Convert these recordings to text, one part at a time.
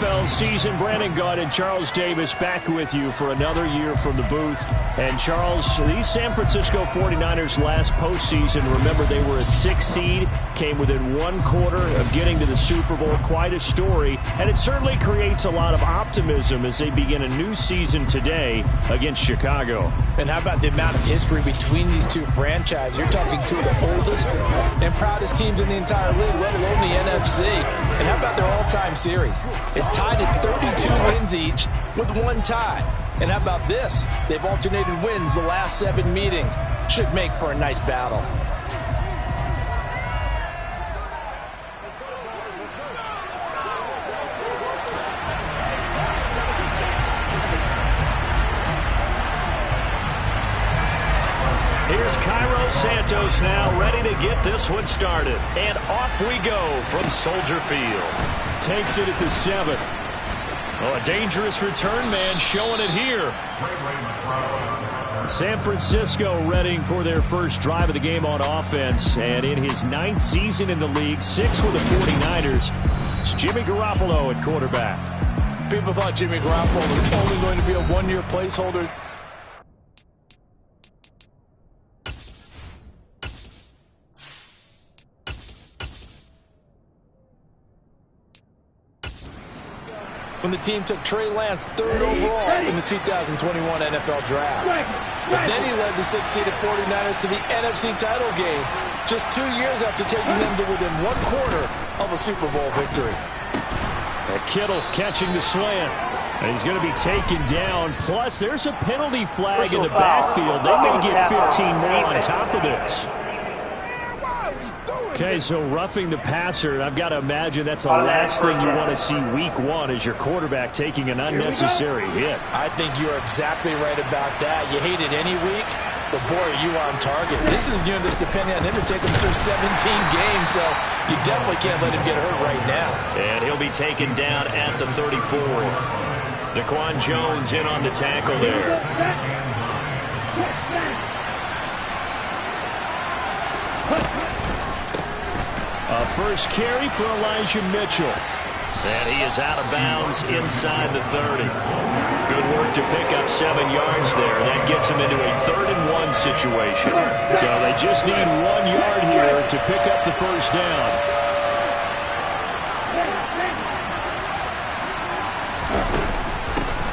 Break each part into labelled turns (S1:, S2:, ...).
S1: NFL season. Brandon Gaunt and Charles Davis back with you for another year from the booth. And Charles, these San Francisco 49ers last postseason, remember they were a 6 seed, came within 1 quarter of getting to the Super Bowl. Quite a story, and it certainly creates a lot of optimism as they begin a new season today against Chicago.
S2: And how about the amount of history between these two franchises? You're talking two of the oldest and proudest teams in the entire league, let alone the NFC. And how about their all-time series? It's tied at 32 wins each with 1 tie. And how about this? They've alternated wins the last 7 meetings. Should make for a nice battle.
S1: Here's Cairo Santos now, ready to get this one started. And off we go from Soldier Field. Takes it at the 7. Oh, a dangerous return man showing it here. San Francisco ready for their first drive of the game on offense. And in his 9th season in the league, 6 with the 49ers, it's Jimmy Garoppolo at quarterback.
S2: People thought Jimmy Garoppolo was only going to be a 1-year placeholder. When the team took Trey Lance 3rd overall in the 2021 NFL Draft. But then he led the 6-seeded 49ers to the NFC title game just 2 years after taking them to within 1 quarter of a Super Bowl victory.
S1: And Kittle catching the slant. And he's going to be taken down. Plus, there's a penalty flag in the backfield. They may get 15 more on top of this. Okay, so roughing the passer, I've got to imagine that's the last thing you want to see week 1 as your quarterback taking an unnecessary hit.
S2: I think you're exactly right about that. You hate it any week, but boy, are you on target. This is just depending on him to take him through 17 games, so you definitely can't let him get hurt right now.
S1: And he'll be taken down at the 34. Daquan Jones in on the tackle there. A first carry for Elijah Mitchell. And he is out of bounds inside the 30. Good work to pick up 7 yards there. That gets him into a 3rd and 1 situation. So they just need 1 yard here to pick up the first down.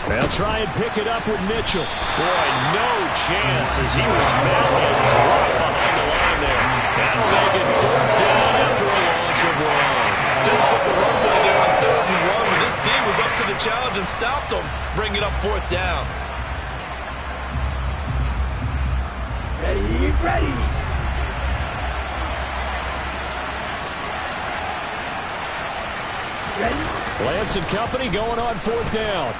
S1: They'll try and pick it up with Mitchell. Boy, no chance as he was mounted and dropped behind the line there. That'll make it 4th down after a loss of 1.
S2: Just simple run play there on 3rd and 1. But this D was up to the challenge and stopped him, bringing up 4th down.
S3: Ready.
S1: Lance and company going on 4th down.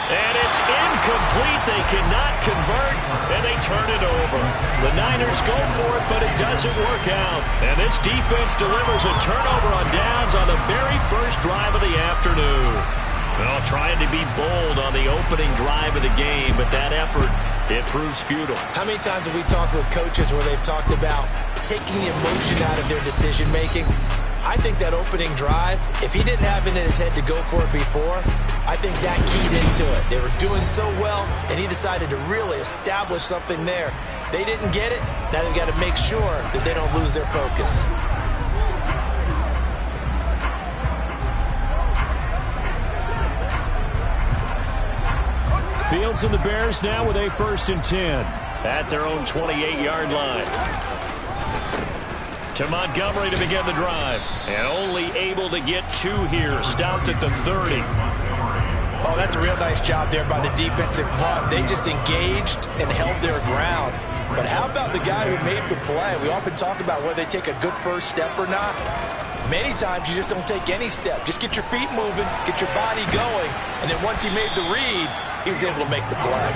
S1: And it's incomplete. They cannot convert, and they turn it over. The Niners go for it, but it doesn't work out. And this defense delivers a turnover on downs on the very first drive of the afternoon. Well, trying to be bold on the opening drive of the game, but that effort, it proves futile.
S2: How many times have we talked with coaches where they've talked about taking the emotion out of their decision-making? I think that opening drive, if he didn't have it in his head to go for it before, I think that keyed into it. They were doing so well, and he decided to really establish something there. They didn't get it. Now they've got to make sure that they don't lose their focus.
S1: Fields and the Bears now with a 1st and 10 at their own 28-yard line. To Montgomery to begin the drive. And only able to get 2 here. Stopped at the 30.
S2: Oh, that's a real nice job there by the defensive front. They just engaged and held their ground. But how about the guy who made the play? We often talk about whether they take a good first step or not. Many times you just don't take any step. Just get your feet moving, get your body going, and then once he made the read, he was able to make the play.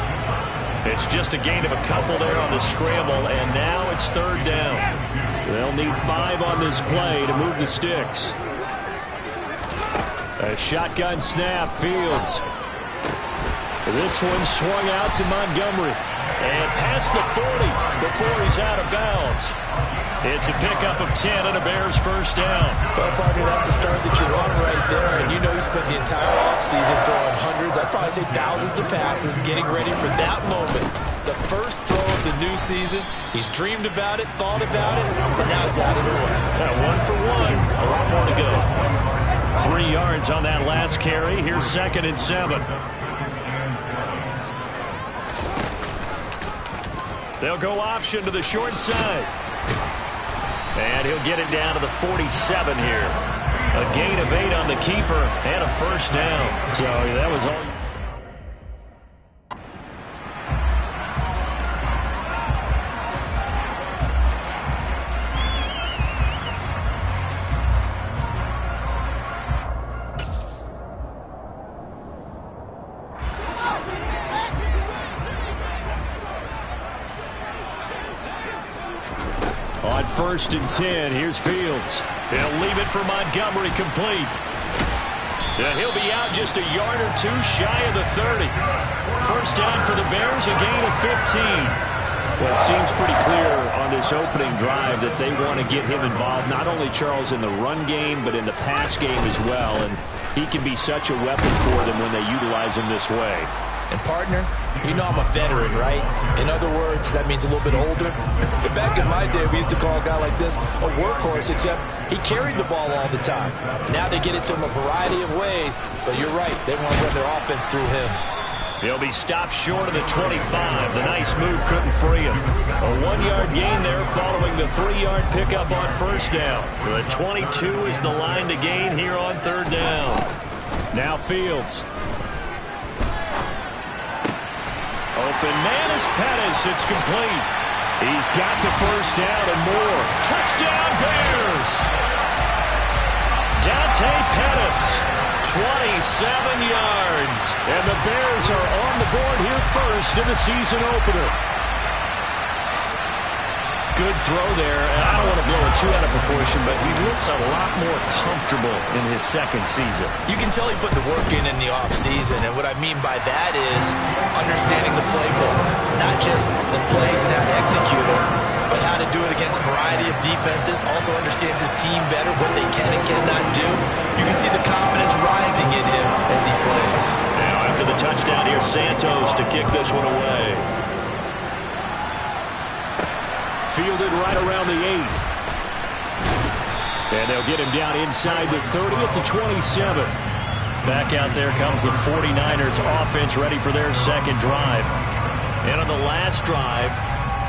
S1: It's just a gain of a couple there on the scramble, and now it's 3rd down. They'll need 5 on this play to move the sticks. A shotgun snap, Fields. This one swung out to Montgomery. And past the 40 before he's out of bounds. It's a pickup of 10 and a Bears first down.
S2: Well, partner, that's the start that you want season throwing hundreds, I'd probably say thousands of passes, getting ready for that moment. The first throw of the new season. He's dreamed about it, thought about it, and now it's out of the way.
S1: Yeah, 1 for 1. A lot more to go. 3 yards on that last carry. Here's 2nd and 7. They'll go option to the short side. And he'll get it down to the 47 here. A gain of 8 on the keeper and a first down. So that was all. On 1st and 10, here's Fields. He'll leave it for Montgomery, complete. And he'll be out just a yard or 2 shy of the 30. First down for the Bears, a gain of 15. Well, it seems pretty clear on this opening drive that they want to get him involved, not only Charles in the run game, but in the pass game as well. And he can be such a weapon for them when they utilize him this way.
S2: And partner, you know I'm a veteran, right? In other words, that means a little bit older. But back in my day, we used to call a guy like this a workhorse, except he carried the ball all the time. Now they get it to him a variety of ways, but you're right, they want to run their offense through him.
S1: He'll be stopped short of the 25. The nice move couldn't free him. A 1-yard gain there following the 3-yard pickup on first down. The 22 is the line to gain here on 3rd down. Now Fields. Open man is Pettis. It's complete. He's got the first down and more. Touchdown Bears! Dante Pettis, 27 yards. And the Bears are on the board here first in the season opener. Good throw there. And I don't want to blow it too out of proportion, but he looks a lot more comfortable in his 2nd season.
S2: You can tell he put the work in the offseason, and what I mean by that is understanding the playbook. Not just the plays and how to execute it, but how to do it against a variety of defenses. Also understands his team better, what they can and cannot do. You can see the confidence rising in him as he plays.
S1: Now after the touchdown, here's Santos to kick this one away. Fielded right around the 8. And they'll get him down inside the 30 at the 27. Back out there comes the 49ers offense ready for their 2nd drive. And on the last drive,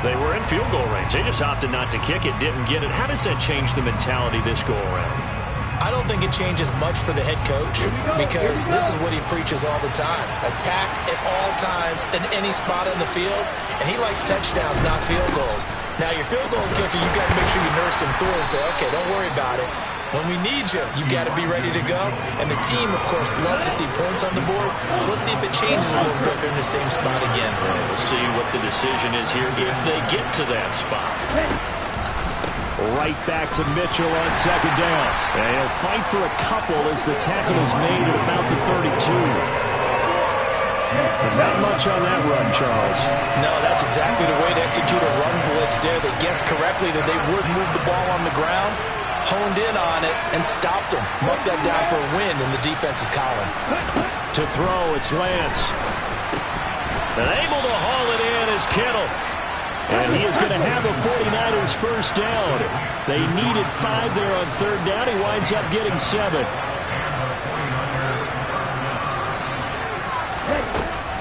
S1: they were in field goal range. They just opted not to kick it, didn't get it. How does that change the mentality this go around?
S2: I don't think it changes much for the head coach because this is what he preaches all the time. Attack at all times in any spot on the field, and he likes touchdowns, not field goals. Now, your field goal kicker, you've got to make sure you nurse him through and say, okay, don't worry about it. When we need you, you've got to be ready to go. And the team, of course, loves to see points on the board. So let's see if it changes a little bit. They're in the same spot again.
S1: We'll see what the decision is here if they get to that spot. Right back to Mitchell on 2nd down. And he'll fight for a couple as the tackle is made at about the 32. But not much on that run, Charles.
S2: No, that's exactly the way to execute a run blitz there. They guessed correctly that they would move the ball on the ground, honed in on it, and stopped them. Marked that down for a win in the defense's column.
S1: To throw, it's Lance. And able to haul it in is Kittle. And he is going to have the 49ers first down. They needed 5 there on 3rd down. He winds up getting 7.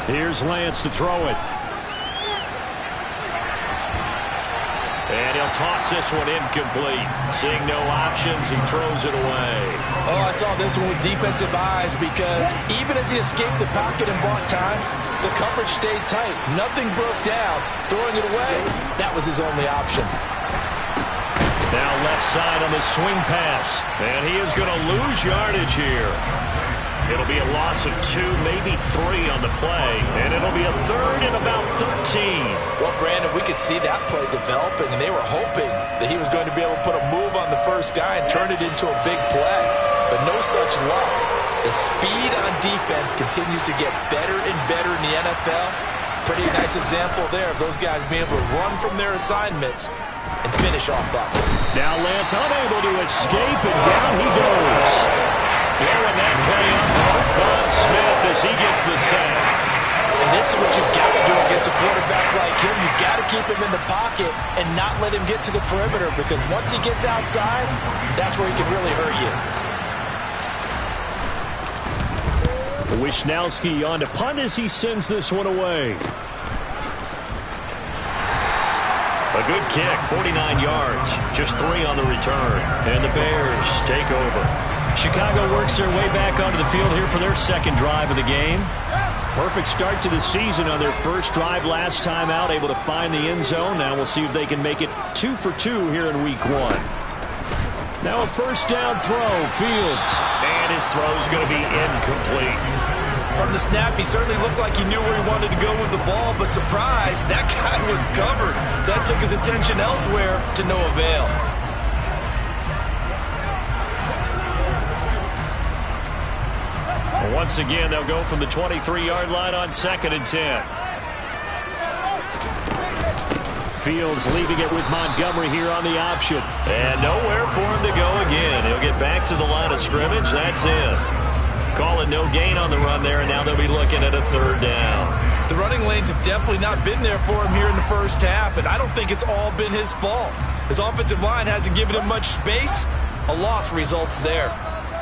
S1: Here's Lance to throw it. And he'll toss this one incomplete. Seeing no options, he throws it away.
S2: Oh, I saw this one with defensive eyes because even as he escaped the pocket and bought time, the coverage stayed tight. Nothing broke down. Throwing it away, that was his only option.
S1: Now left side on the swing pass. And he is going to lose yardage here. It'll be a loss of 2, maybe 3 on the play. And it'll be a 3rd and about 13.
S2: Well, Brandon, we could see that play developing, and they were hoping that he was going to be able to put a move on the first guy and turn it into a big play. But no such luck. The speed on defense continues to get better and better in the NFL. Pretty nice example there of those guys being able to run from their assignments and finish off that one.
S1: Now Lance unable to escape, and down he goes. Throwing that play up, Von Smith.
S2: This is what you've got to do against a quarterback like him. You've got to keep him in the pocket and not let him get to the perimeter, because once he gets outside, that's where he can really hurt you.
S1: Wishnowski on to punt as he sends this one away. A good kick, 49 yards, just 3 on the return, and the Bears take over. Chicago works their way back onto the field here for their second drive of the game. Perfect start to the season on their first drive last time out, able to find the end zone. Now we'll see if they can make it 2 for 2 here in week 1. Now a first down throw, Fields. And his throw's going to be incomplete.
S2: From the snap, he certainly looked like he knew where he wanted to go with the ball, but surprise, that guy was covered. So that took his attention elsewhere to no avail.
S1: Once again, they'll go from the 23-yard line on 2nd and 10. Fields leaving it with Montgomery here on the option. And nowhere for him to go again. He'll get back to the line of scrimmage. That's it. Call it no gain on the run there, and now they'll be looking at a 3rd down.
S2: The running lanes have definitely not been there for him here in the first half, and I don't think it's all been his fault. His offensive line hasn't given him much space. A loss results there.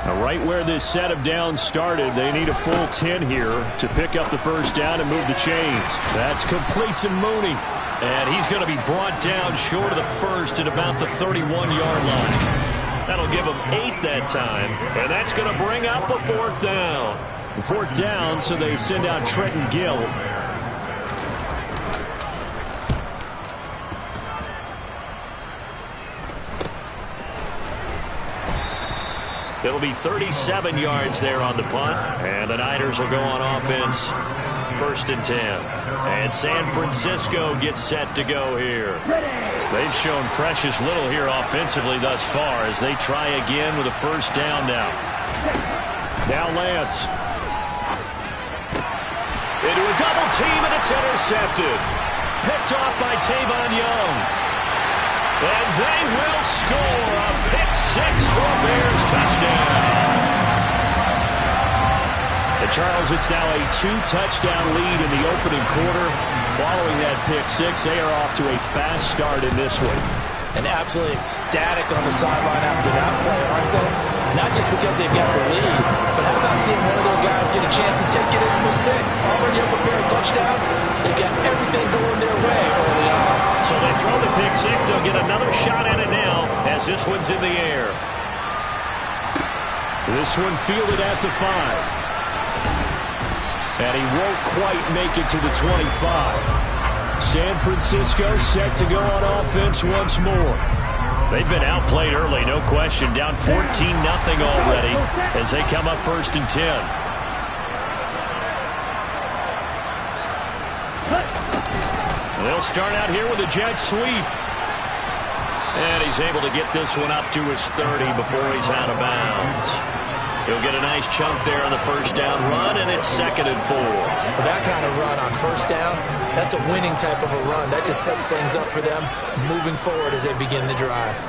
S1: Now right where this set of downs started, they need a full 10 here to pick up the first down and move the chains. That's complete to Mooney. And he's going to be brought down short of the first at about the 31-yard line. That'll give him 8 that time, and that's going to bring up a 4th down. 4th down, so they send out Trenton Gill. It'll be 37 yards there on the punt, and the Niners will go on offense. 1st and 10. And San Francisco gets set to go here. They've shown precious little here offensively thus far as they try again with a first down now. Now Lance. Into a double team, and it's intercepted. Picked off by Tavon Young. And they will score a pick 6 for a Bears touchdown. And Charles, it's now a 2-touchdown lead in the opening quarter. Following that pick 6, they are off to a fast start in this one.
S2: And absolutely ecstatic on the sideline after that play, aren't they? Not just because they've got the lead, but how about seeing one of their guys get a chance to take it in for 6? Already up a pair of touchdowns. They've got everything going their way early on.
S1: So they throw the pick 6. They'll get another shot at it now as this one's in the air. This one fielded at the 5. And he won't quite make it to the 25. San Francisco set to go on offense once more. They've been outplayed early, no question. Down 14-0 already as they come up 1st and 10. They'll start out here with a jet sweep. And he's able to get this one up to his 30 before he's out of bounds. He'll get a nice chunk there on the first down run, and it's 2nd and 4.
S2: Well, that kind of run on first down, that's a winning type of a run. That just sets things up for them moving forward as they begin the drive.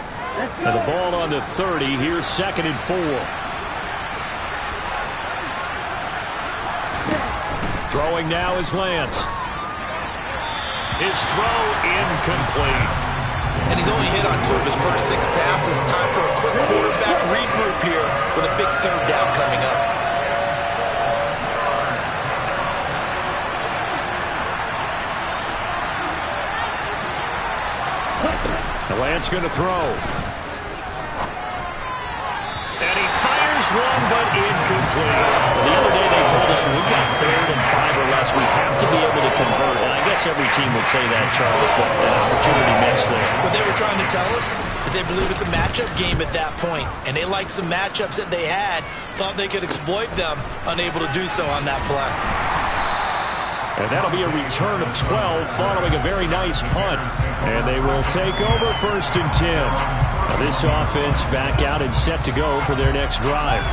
S1: And the ball on the 30. Here's 2nd and 4. Throwing now is Lance. His throw incomplete.
S2: And he's only hit on 2 of his first 6 passes. Time for a quick quarterback regroup here with a big 3rd down coming up.
S1: The Lance going to throw. And he fires one, but incomplete. The other day they told us when we've got 3rd and 5 or less, we have to be able to convert. And I guess every team would say that, Charles, but an opportunity missed there.
S2: What they were trying to tell us is they believe it's a matchup game at that point, and they liked some matchups that they had, thought they could exploit them, unable to do so on that play.
S1: And that'll be a return of 12 following a very nice punt. And they will take over 1st and 10. Now this offense back out and set to go for their next drive.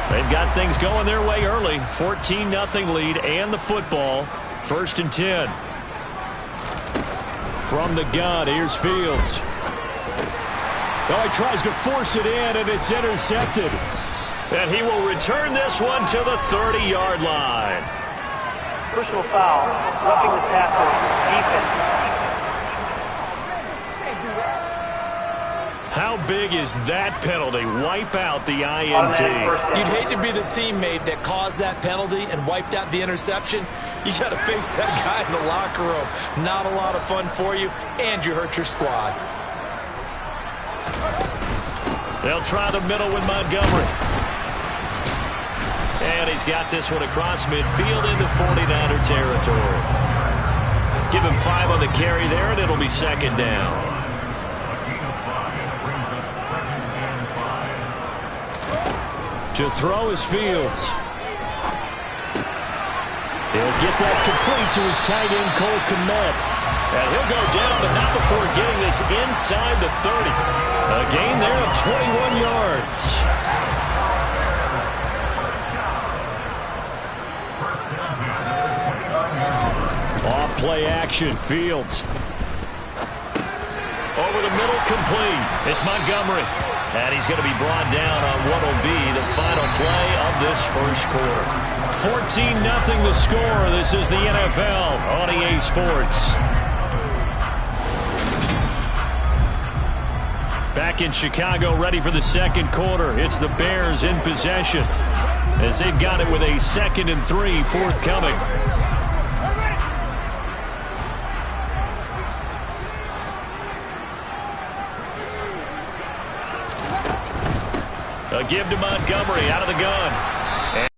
S1: They've got things going their way early. 14-0 lead and the football. 1st and 10. From the gun, here's Fields. Oh, he tries to force it in, and it's intercepted. And he will return this one to the 30-yard line.
S3: personal foul, roughing the tackle, defense.
S1: How big is that penalty? Wipe out the INT.
S2: You'd hate to be the teammate that caused that penalty and wiped out the interception. You got to face that guy in the locker room. Not a lot of fun for you, and you hurt your squad.
S1: They'll try the middle with Montgomery. And he's got this one across midfield into 49er territory. Give him 5 on the carry there, and it'll be second down. To throw is Fields. He'll get that complete to his tight end, Cole Kmet. And he'll go down, but not before getting this inside the 30. A gain there of 21 yards. Off play action, Fields. Over the middle, complete. It's Montgomery. And he's going to be brought down on what will be the final play of this first quarter. 14-0 the score. This is the NFL on EA Sports. Back in Chicago, ready for the second quarter. It's the Bears in possession as they've got it with a 2nd and 3 forthcoming. A give to Montgomery out of the gun. And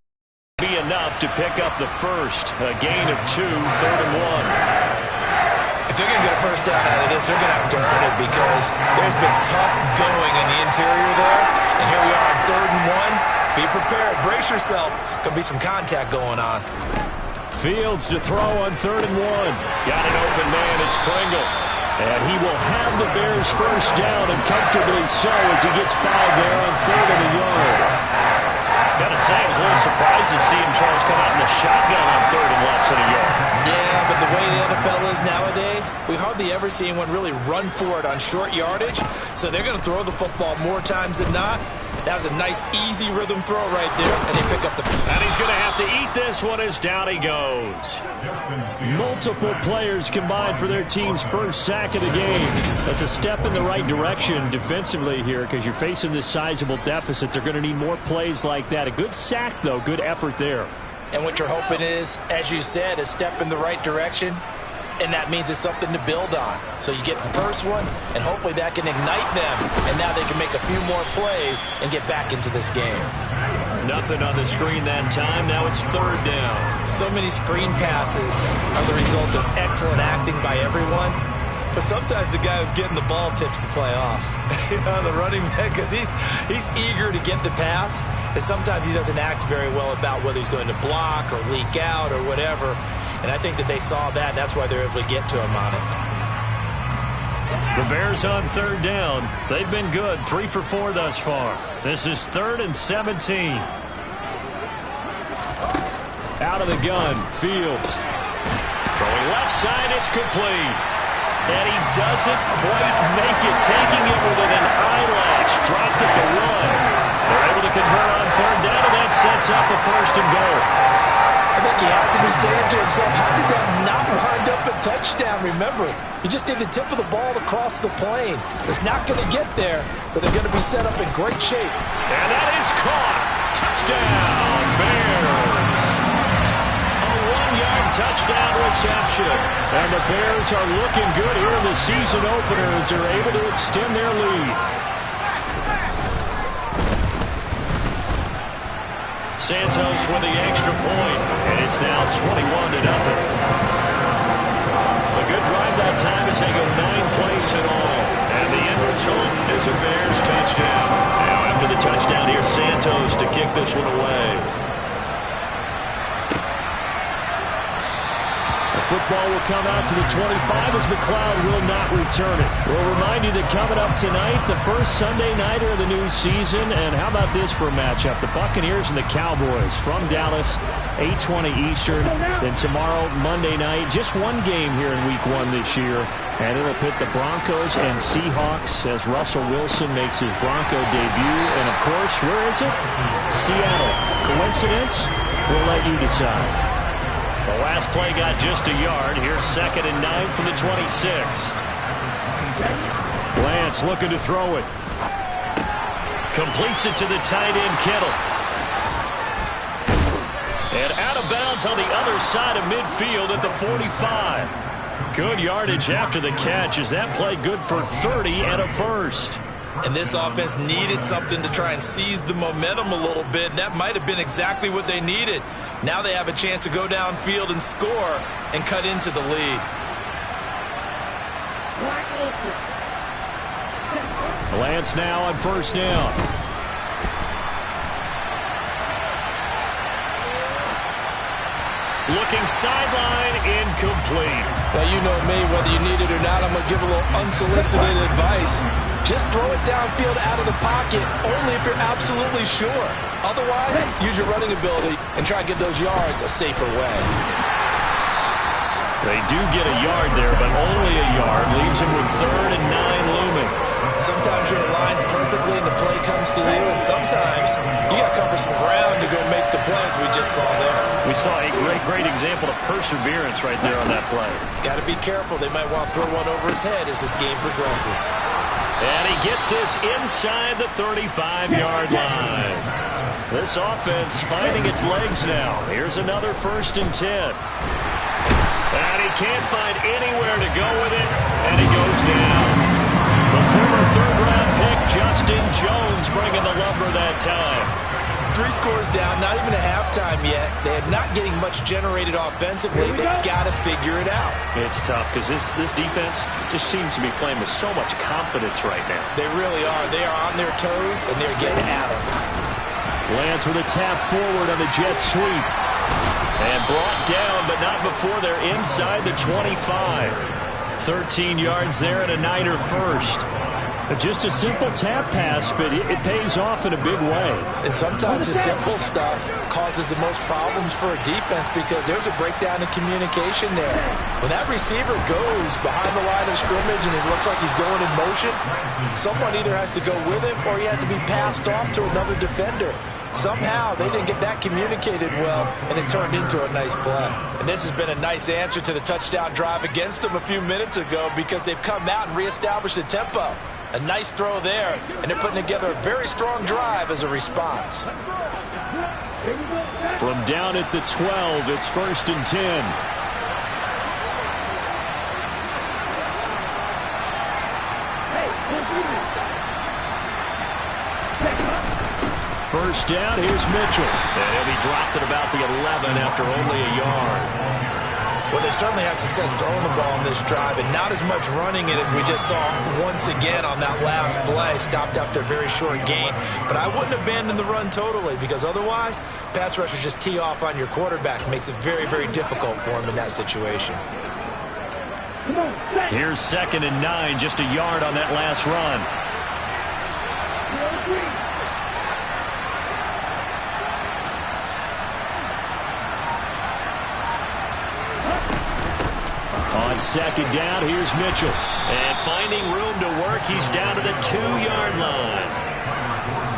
S1: be enough to pick up the first. A gain of 2, 3rd and 1.
S2: If they're going to get a first down out of this, they're going to have to earn it because there's been tough going in the interior there. And here we are on 3rd and 1. Be prepared. Brace yourself. Could be some contact going on.
S1: Fields to throw on 3rd and 1. Got an open man. It's Pringle. And he will have the Bears first down, and comfortably so as he gets 5 there on 3rd and a yard. Gotta say, I was a little surprised to see him, Charles, come out in the shotgun on 3rd and less than a yard.
S2: Yeah, but the way the NFL is nowadays, we hardly ever see anyone really run for it on short yardage. So they're going to throw the football more times than not. That was a nice, easy rhythm throw right there, and they pick up the...
S1: And he's going to have to eat this one as down he goes. Multiple players combined for their team's first sack of the game. That's a step in the right direction defensively here because you're facing this sizable deficit. They're going to need more plays like that. A good sack, though. Good effort there.
S2: And what you're hoping is, as you said, a step in the right direction. And that means it's something to build on. So you get the first one, and hopefully that can ignite them. And now they can make a few more plays and get back into this game.
S1: Nothing on the screen that time. Now it's 3rd down.
S2: So many screen passes are the result of excellent acting by everyone. But sometimes the guy who's getting the ball tips the play off. The running back, because he's eager to get the pass. And sometimes he doesn't act very well about whether he's going to block or leak out or whatever. And I think that they saw that, and that's why they're able to get to him on it.
S1: The Bears on 3rd down. They've been good, 3 for 4 thus far. This is 3rd and 17. Out of the gun, Fields. Throwing left side, it's complete. And he doesn't quite make it, taking it within an eyelash. Dropped at the 1. They're able to convert on 3rd down, and that sets up a 1st and goal.
S2: I think he has to be saying to himself, how did that not wind up a touchdown? Remember, you just need the tip of the ball to cross the plane. It's not going to get there, but they're going to be set up in great shape.
S1: And that is caught. Touchdown, Bears. A 1-yard touchdown reception. And the Bears are looking good here in the season opener as they're able to extend their lead. Santos with the extra point, and it's now 21-0. A good drive that time as they go 9 plays in all. And the end result is a Bears touchdown. Now after the touchdown, here's Santos to kick this one away. Football will come out to the 25 as McLeod will not return it. We'll remind you that coming up tonight, the first Sunday nighter of the new season. And how about this for a matchup? The Buccaneers and the Cowboys from Dallas, 8:20 Eastern. Then tomorrow, Monday night, just one game here in Week 1 this year. And it'll pit the Broncos and Seahawks as Russell Wilson makes his Bronco debut. And, of course, where is it? Seattle. Coincidence? We'll let you decide. The last play got just a yard. Here's 2nd and 9 from the 26. Lance looking to throw it. Completes it to the tight end, Kittle. And out of bounds on the other side of midfield at the 45. Good yardage after the catch. Is that play good for 30 and a first?
S2: And this offense needed something to try and seize the momentum a little bit. And that might have been exactly what they needed. Now they have a chance to go downfield and score and cut into the lead.
S1: Lance now on 1st down. Looking sideline, incomplete.
S2: Now, you know me, whether you need it or not, I'm going to give a little unsolicited advice. Just throw it downfield out of the pocket, only if you're absolutely sure. Otherwise, use your running ability and try and get those yards a safer way.
S1: They do get a yard there, but only a yard. Leaves him with 3rd and 9 looming.
S2: Sometimes you're aligned perfectly and the play comes to you, and sometimes you got to cover some ground to go make the plays we just saw there.
S1: We saw a great example of perseverance right there on that play.
S2: Got to be careful. They might want to throw one over his head as this game progresses.
S1: And he gets this inside the 35-yard line. This offense finding its legs now. Here's another 1st and 10. And he can't find anywhere to go with it, and he goes down. The former 3rd-round pick, Justin Jones, bringing the lumber that time.
S2: 3 scores down, not even a halftime yet. They're not getting much generated offensively. They've got to figure it out.
S1: It's tough because this defense just seems to be playing with so much confidence right now.
S2: They really are. They are on their toes, and they're getting at them.
S1: Lance with a tap forward on the jet sweep. And brought down, but not before they're inside the 25. 13 yards there and a Niner first. Just a simple tap pass, but it pays off in a big way.
S2: And sometimes the simple stuff causes the most problems for a defense because there's a breakdown in communication there. When that receiver goes behind the line of scrimmage and it looks like he's going in motion, someone either has to go with him or he has to be passed off to another defender. Somehow they didn't get that communicated well, and it turned into a nice play. And this has been a nice answer to the touchdown drive against them a few minutes ago because they've come out and reestablished the tempo. A nice throw there, and they're putting together a very strong drive as a response.
S1: From down at the 12, it's 1st and 10. First down, here's Mitchell. And he'll be dropped at about the 11 after only a yard.
S2: Well, they certainly had success throwing the ball on this drive and not as much running it as we just saw once again on that last play. Stopped after a very short gain. But I wouldn't abandon the run totally because otherwise, pass rushers just tee off on your quarterback. It makes it very, very difficult for him in that situation.
S1: Here's 2nd and 9, just a yard on that last run. On 2nd down, here's Mitchell. And finding room to work, he's down to the 2-yard line.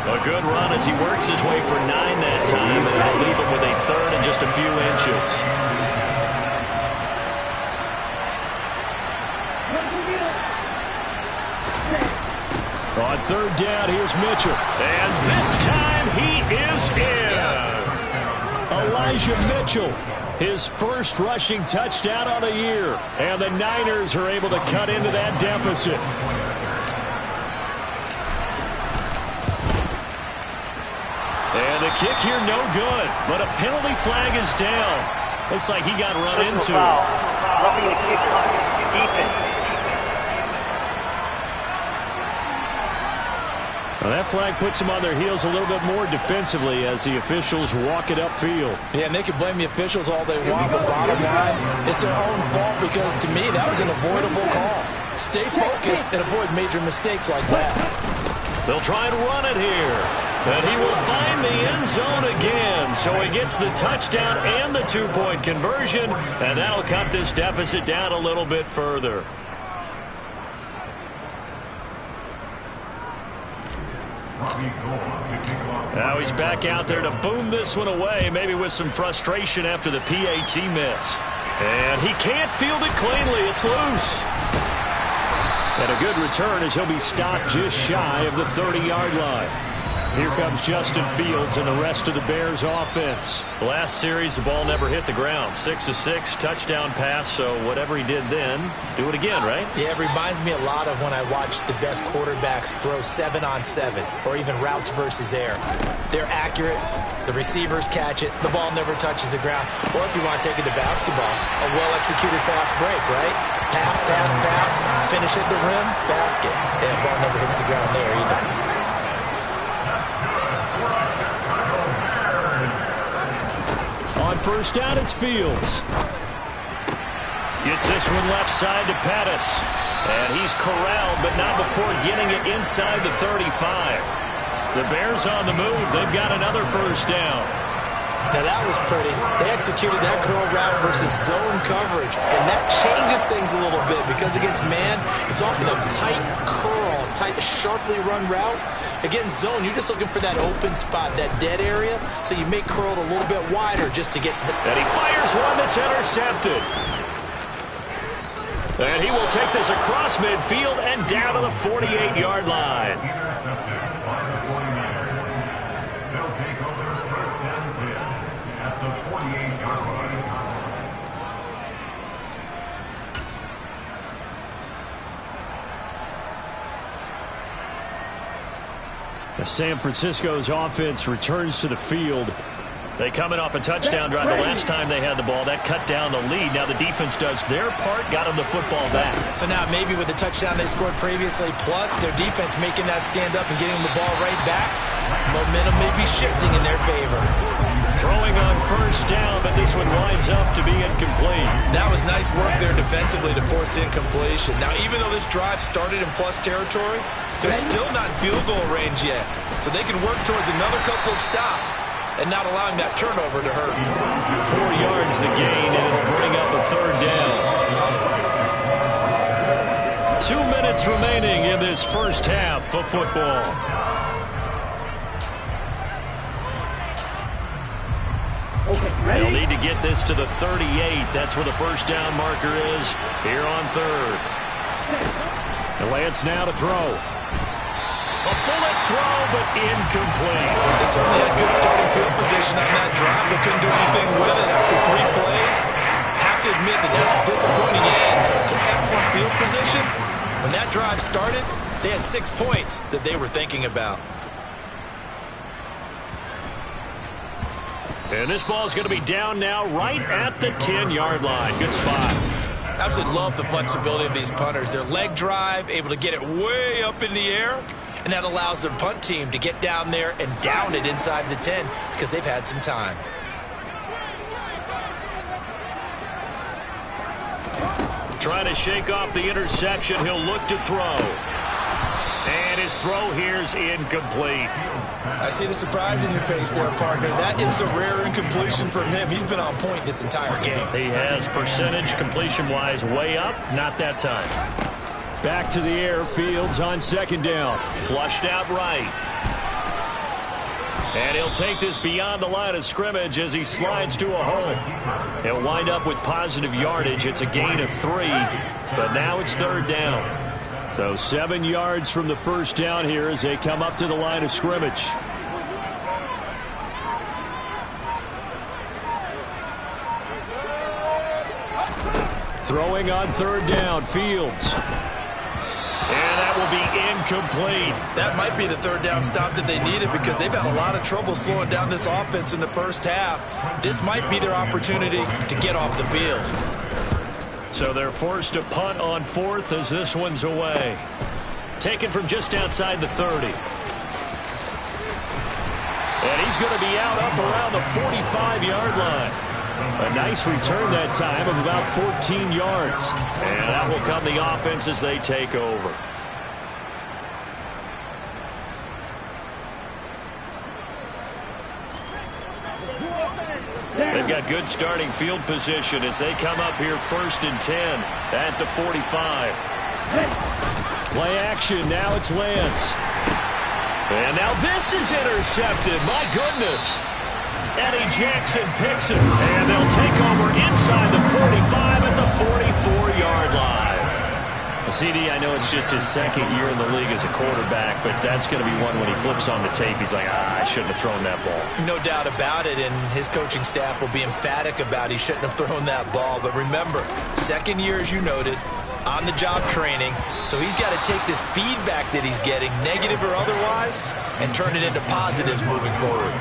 S1: A good run as he works his way for 9 that time, and that'll leave him with a 3rd and just a few inches. On 3rd down, here's Mitchell. And this time he is in.
S2: Yes.
S1: Elijah Mitchell. His first rushing touchdown on the year. And the Niners are able to cut into that deficit. And the kick here no good. But a penalty flag is down. Looks like he got run into.
S3: Roughing the kicker. Defense.
S1: Well, that flag puts them on their heels a little bit more defensively as the officials walk it upfield.
S2: Yeah, and they can blame the officials all they want, but bottom line, it's their own fault because, to me, that was an avoidable call. Stay focused and avoid major mistakes like that.
S1: They'll try and run it here. And he will find the end zone again. So he gets the touchdown and the 2-point conversion, and that'll cut this deficit down a little bit further. Now he's back out there to boom this one away, maybe with some frustration after the PAT miss. And he can't field it cleanly. It's loose. And a good return as he'll be stopped just shy of the 30-yard line. Here comes Justin Fields and the rest of the Bears offense.
S4: Last series, the ball never hit the ground. 6 of 6, touchdown pass, so whatever he did then, do it again, right?
S2: Yeah, it reminds me a lot of when I watched the best quarterbacks throw 7-on-7 or even routes versus air. They're accurate. The receivers catch it. The ball never touches the ground. Or if you want to take it to basketball, a well-executed fast break, right? Pass, pass, pass, finish at the rim, basket. Yeah, the ball never hits the ground there either.
S1: On first down, it's Fields. Gets this one left side to Pettis. And he's corralled, but not before getting it inside the 35. The Bears on the move. They've got another first down.
S2: Now that was pretty. They executed that curl route versus zone coverage. And that changes things a little bit because against man, it's often a tight curl, tight, sharply run route. Against zone, you're just looking for that open spot, that dead area. So you make curl a little bit wider just to get to the...
S1: And he fires one that's intercepted. And he will take this across midfield and down to the 48-yard line. San Francisco's offense returns to the field.
S4: They coming off a touchdown drive the last time they had the ball. That cut down the lead. Now the defense does their part, got them the football back.
S2: So now maybe with the touchdown they scored previously, plus their defense making that stand up and getting the ball right back, momentum may be shifting in their favor.
S1: Throwing on first down, but this one winds up to be incomplete.
S2: That was nice work there defensively to force incompletion. Now, even though this drive started in plus territory, they're still not in field goal range yet. So they can work towards another couple of stops and not allowing that turnover to hurt.
S1: 4 yards the gain, and it'll bring up a third down. 2 minutes remaining in this first half of football. They'll need to get this to the 38. That's where the first down marker is here on third. The Lance now to throw. A bullet throw, but incomplete.
S2: They certainly had good starting field position on that drive, but couldn't do anything with it after 3 plays. Have to admit that that's a disappointing end to excellent field position. When that drive started, they had 6 points that they were thinking about.
S1: And this ball is going to be down now right at the 10-yard line. Good spot.
S2: Absolutely love the flexibility of these punters. Their leg drive, able to get it way up in the air, and that allows their punt team to get down there and down it inside the 10 because they've had some time.
S1: Trying to shake off the interception. He'll look to throw. And his throw here's incomplete.
S2: I see the surprise in your face there, partner. That is a rare incompletion from him. He's been on point this entire game.
S1: He has percentage completion-wise way up. Not that time. Back to the air. Fields on second down. Flushed out right. And he'll take this beyond the line of scrimmage as he slides to a hole. He'll wind up with positive yardage. It's a gain of 3. But now it's third down. So 7 yards from the first down here as they come up to the line of scrimmage. Throwing on third down, Fields. And that will be incomplete.
S2: That might be the third down stop that they needed because they've had a lot of trouble slowing down this offense in the first half. This might be their opportunity to get off the field.
S1: So they're forced to punt on fourth as this one's away. Taken from just outside the 30. And he's going to be out up around the 45-yard line. A nice return that time of about 14 yards. And that will come the offense as they take over. They've got good starting field position as they come up here first and 10 at the 45. Play action. Now it's Lance.
S4: And now this is intercepted. My goodness. Eddie Jackson picks it. And they'll take over inside the 45 at the 44-yard line. CD, I know it's just his second year in the league as a quarterback, but that's going to be one when he flips on the tape. He's like, I shouldn't have thrown that ball.
S2: No doubt about it, and his coaching staff will be emphatic about he shouldn't have thrown that ball. But remember, second year, as you noted, on-the-job training, so he's got to take this feedback that he's getting, negative or otherwise, and turn it into positives moving forward.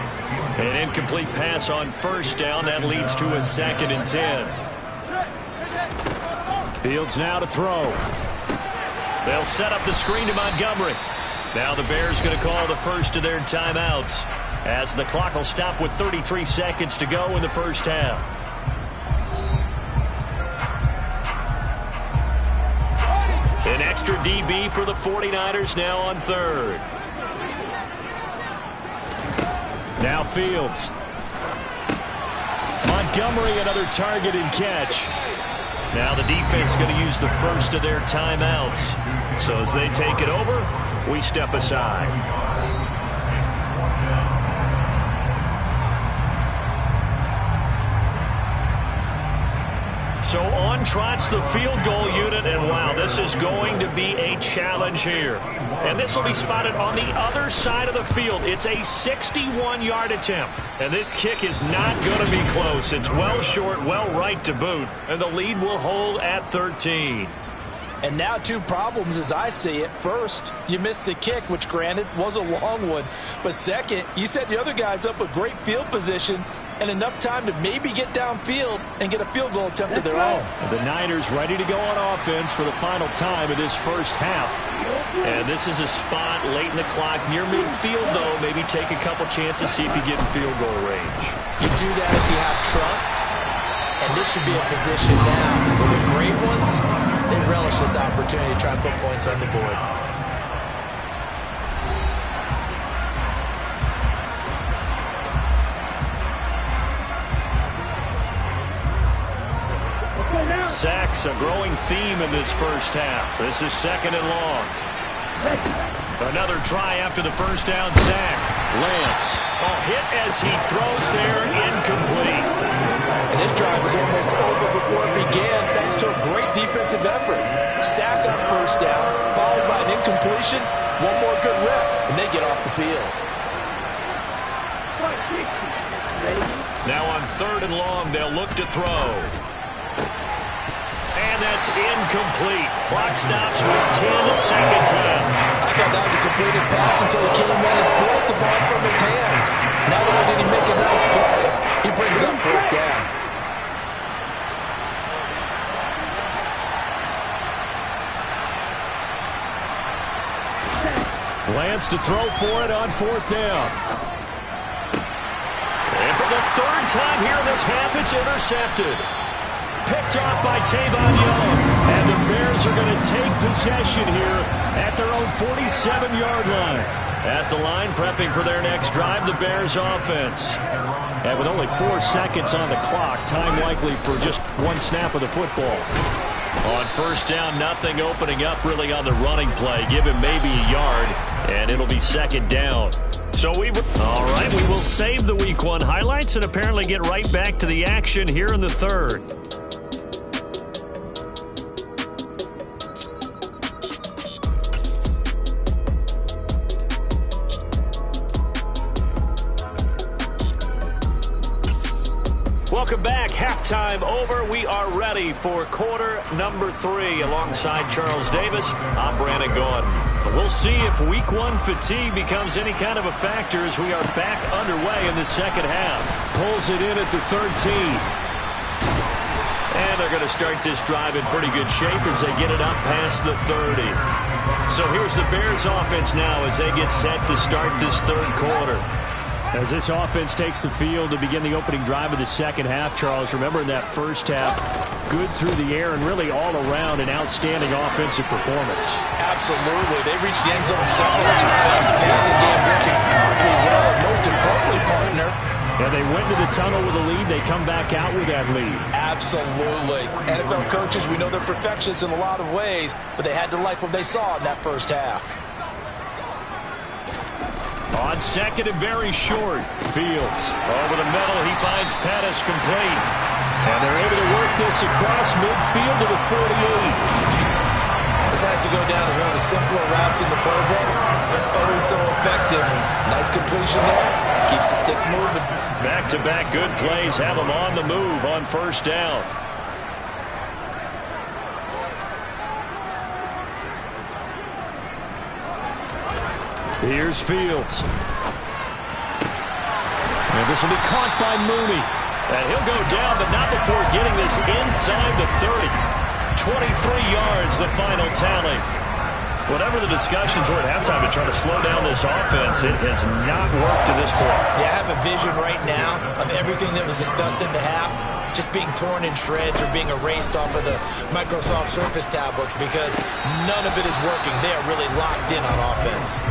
S4: An incomplete pass on first down. That leads to a 2nd and 10.
S1: Fields now to throw.
S4: They'll set up the screen to Montgomery. Now the Bears going to call the first of their timeouts as the clock will stop with 33 seconds to go in the first half. An extra DB for the 49ers now on 3rd.
S1: Now Fields. Montgomery, another target and catch.
S4: Now the defense going to use the first of their timeouts. So as they take it over, we step aside. So on trots the field goal unit, and wow, this is going to be a challenge here. And this will be spotted on the other side of the field. It's a 61-yard attempt. And this kick is not going to be close. It's well short, well right to boot. And the lead will hold at 13.
S2: And now 2 problems as I see it. First, you missed the kick, which granted was a long one. But second, you set the other guys up with great field position and enough time to maybe get downfield and get a field goal attempt of their own.
S1: The Niners ready to go on offense for the final time of this first half.
S4: And this is a spot late in the clock near midfield, though. Maybe take a couple chances, see if you get in field goal range.
S2: You do that if you have trust. And this should be a position now where the great ones, they relish this opportunity to try and put points on the board.
S4: Sacks, a growing theme in this first half. This is 2nd and long. Another try after the first down sack. Lance. Hit as he throws there, incomplete.
S2: And this drive was almost over before it began thanks to a great defensive effort. Sack on first down, followed by an incompletion. One more good rep, and they get off the field.
S4: Now on 3rd and long, they'll look to throw. And that's incomplete. Clock stops with 10 seconds left.
S2: I thought that was a completed pass until he came in and forced the ball from his hands. Not only did he make a nice play, he brings up 4th down.
S1: Lance to throw for it on 4th down.
S4: And for the 3rd time here in this half, it's intercepted. Picked off by Tavon Young.
S1: And the Bears are going to take possession here at their own 47-yard line.
S4: At the line, prepping for their next drive, the Bears offense.
S1: And with only 4 seconds on the clock, time likely for just 1 snap of the football.
S4: On first down, nothing opening up really on the running play. Give him maybe a yard, and it'll be 2nd down. So all right, we will save the Week 1 highlights and apparently get right back to the action here in the 3rd. Welcome back. Halftime over. We are ready for quarter number 3. Alongside Charles Davis, I'm Brandon Gordon. We'll see if Week 1 fatigue becomes any kind of a factor as we are back underway in the second half.
S1: Pulls it in at the 13.
S4: And they're going to start this drive in pretty good shape as they get it up past the 30. So here's the Bears offense now as they get set to start this 3rd quarter.
S1: As this offense takes the field to begin the opening drive of the second half, Charles, remember in that first half, good through the air and really all around an outstanding offensive performance.
S2: Absolutely. They reached the end zone several times. The passing game working awfully well. And most importantly, partner,
S1: and they went to the tunnel with a lead. They come back out with that lead.
S2: Absolutely. NFL coaches, we know they're perfectionists in a lot of ways, but they had to like what they saw in that first half.
S4: On second and very short. Fields over the middle. He finds Pettis complete.
S1: And they're able to work this across midfield to the 48.
S2: This has to go down as one of the simpler routes in the playbook, but oh so effective. Nice completion there. Keeps the sticks moving.
S4: Back-to-back good plays have them on the move on first down. Here's Fields. And this will be caught by Mooney. And he'll go down, but not before getting this inside the 30. 23 yards, the final tally. Whatever the discussions were at halftime to try to slow down this offense, it has not worked to this point.
S2: Yeah, I have a vision right now of everything that was discussed in the half just being torn in shreds or being erased off of the Microsoft Surface tablets because none of it is working. They are really locked in on offense.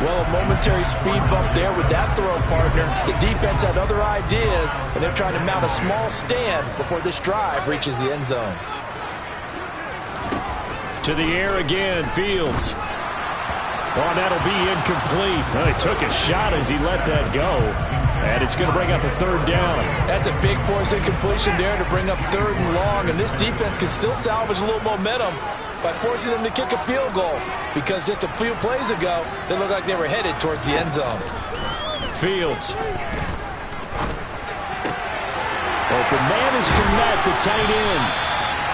S5: Well, a momentary speed bump there with that throw, partner. The defense had other ideas, and they're trying to mount a small stand before this drive reaches the end zone.
S1: To the air again, Fields. Oh, that'll be incomplete. Well, he took a shot as he let that go. And it's going to bring up a third down.
S5: That's a big force incompletion there to bring up third and long. And this defense can still salvage a little momentum by forcing them to kick a field goal. Because just a few plays ago, they looked like they were headed towards the end zone.
S1: Fields. Open man is Komet, the tight end.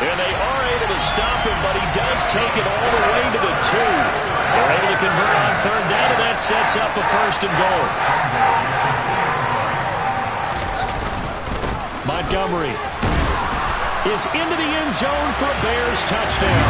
S4: And they are able to stop him, but he does take it all the way to the 2. They're able to convert on third down, and that sets up a first and goal.
S1: Montgomery is into the end zone for a Bears touchdown.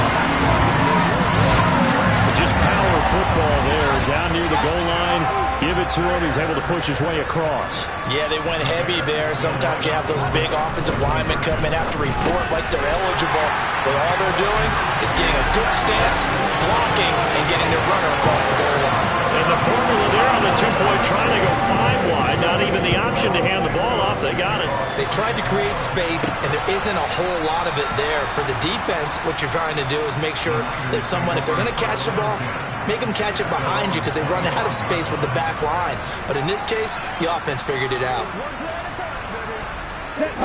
S1: Just power football there, down near the goal line. Give it to him. He's able to push his way across.
S5: Yeah, they went heavy there. Sometimes you have those big offensive linemen come in after report like they're eligible. But all they're doing is getting a good stance, blocking, and getting their runner across the goal line.
S4: And the formula there on the two-point try, they go 5 wide. Not even the option to hand the ball off. They got it.
S2: They tried to create space, and there isn't a whole lot of it there. For the defense, what you're trying to do is make sure that if they're going to catch the ball, make them catch it behind you because they run out of space with the back line. But in this case, the offense figured it out.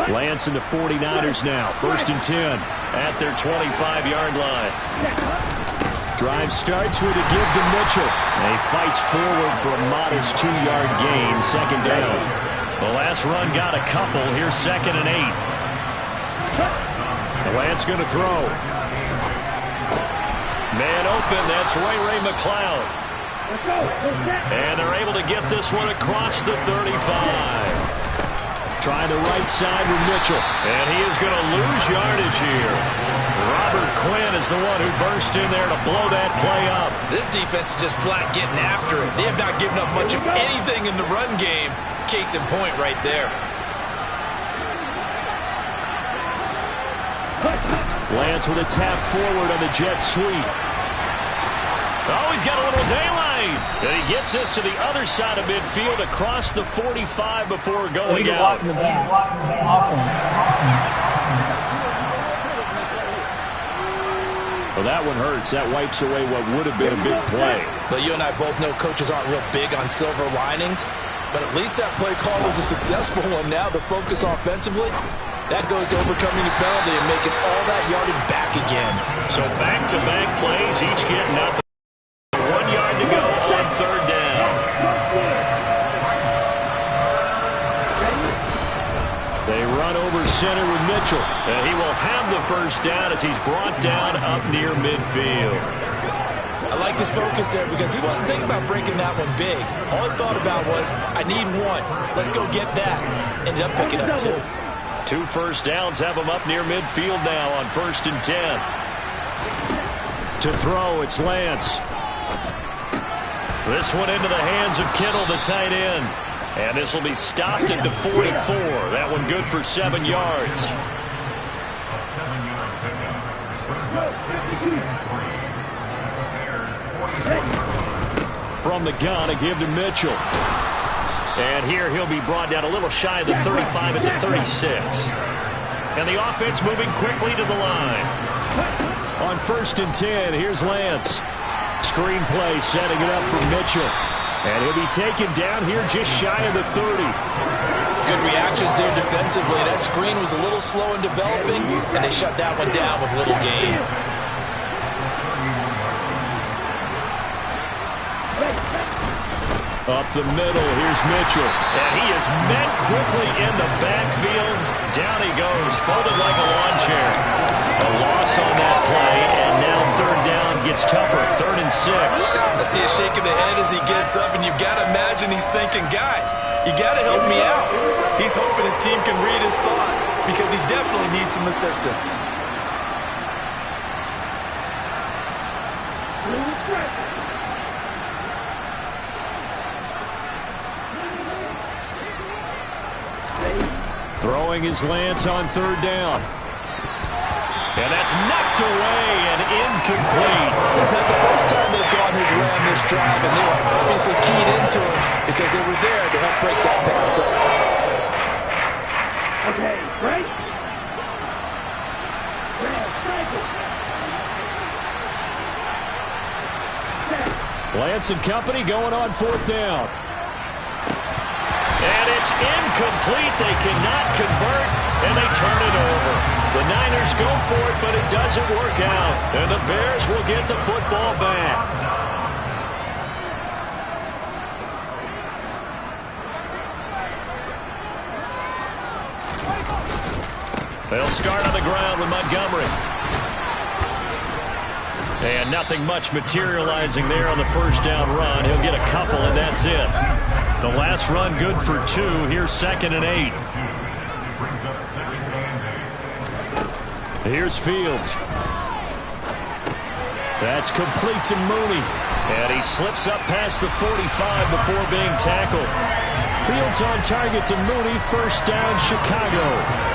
S1: Lance and the 49ers now. First and 10
S4: at their 25-yard line.
S1: Drive starts with a give to Mitchell. And he fights forward for a modest 2-yard gain. Second down.
S4: The last run got a couple. Here's second and 8.
S1: Lance going to throw.
S4: Man open, that's Ray McLeod. And they're able to get this one across the 35.
S1: Trying the right side with Mitchell.
S4: And he is going to lose yardage here. Robert Quinn is the one who burst in there to blow that play up.
S2: This defense is just flat getting after it. They have not given up much of anything in the run game. Case in point right there.
S1: Lance with a tap forward on the jet sweep.
S4: Oh, he's got a little daylight. And he gets this to the other side of midfield across the 45 before going out.
S1: Well, that one hurts. That wipes away what would have been a big play.
S5: But you and I both know coaches aren't real big on silver linings. But at least that play call was a successful one. Now the focus offensively, that goes to overcoming the penalty and making all that yardage back again.
S4: So back-to-back plays, each get nothing. 1 yard to go on third down.
S1: They run over center with Mitchell.
S4: And he will have the first down as he's brought down up near midfield.
S2: I liked his focus there because he wasn't thinking about breaking that one big. All he thought about was, I need one. Let's go get that. Ended up picking up 2.
S4: 2 first downs have him up near midfield now on first and 10.
S1: To throw, it's Lance.
S4: This one into the hands of Kittle, the tight end. And this will be stopped at the 44. That one good for 7 yards.
S1: From the gun, a give to Mitchell.
S4: And here he'll be brought down a little shy of the 35 at the 36. And the offense moving quickly to the line.
S1: On first and 10, here's Lance. Screenplay setting it up for Mitchell. And he'll be taken down here just shy of the 30.
S5: Good reactions there defensively. That screen was a little slow in developing, and they shut that one down with little gain.
S1: Up the middle, here's Mitchell.
S4: And he is met quickly in the backfield. Down he goes, folded like a lawn chair. A loss on that play, and now third down gets tougher, 3rd and 6.
S5: I see a shake of the head as he gets up, and you've got to imagine he's thinking, guys, you got to help me out. He's hoping his team can read his thoughts because he definitely needs some assistance.
S1: Throwing his Lance on 3rd down.
S4: And that's knocked away and incomplete.
S5: It's not the first time they've gone his way on this drive, and they were obviously keyed into it because they were there to help break that pass up.
S3: Okay, break.
S1: Lance and company going on 4th down.
S4: And it's incomplete. They cannot convert, and they turn it over. The Niners go for it, but it doesn't work out. And the Bears will get the football back. They'll start on the ground with Montgomery. And nothing much materializing there on the first down run. He'll get a couple, and that's it. The last run good for 2. Here's 2nd and 8.
S1: Here's Fields. That's complete to Mooney.
S4: And he slips up past the 45 before being tackled.
S1: Fields on target to Mooney. 1st down, Chicago.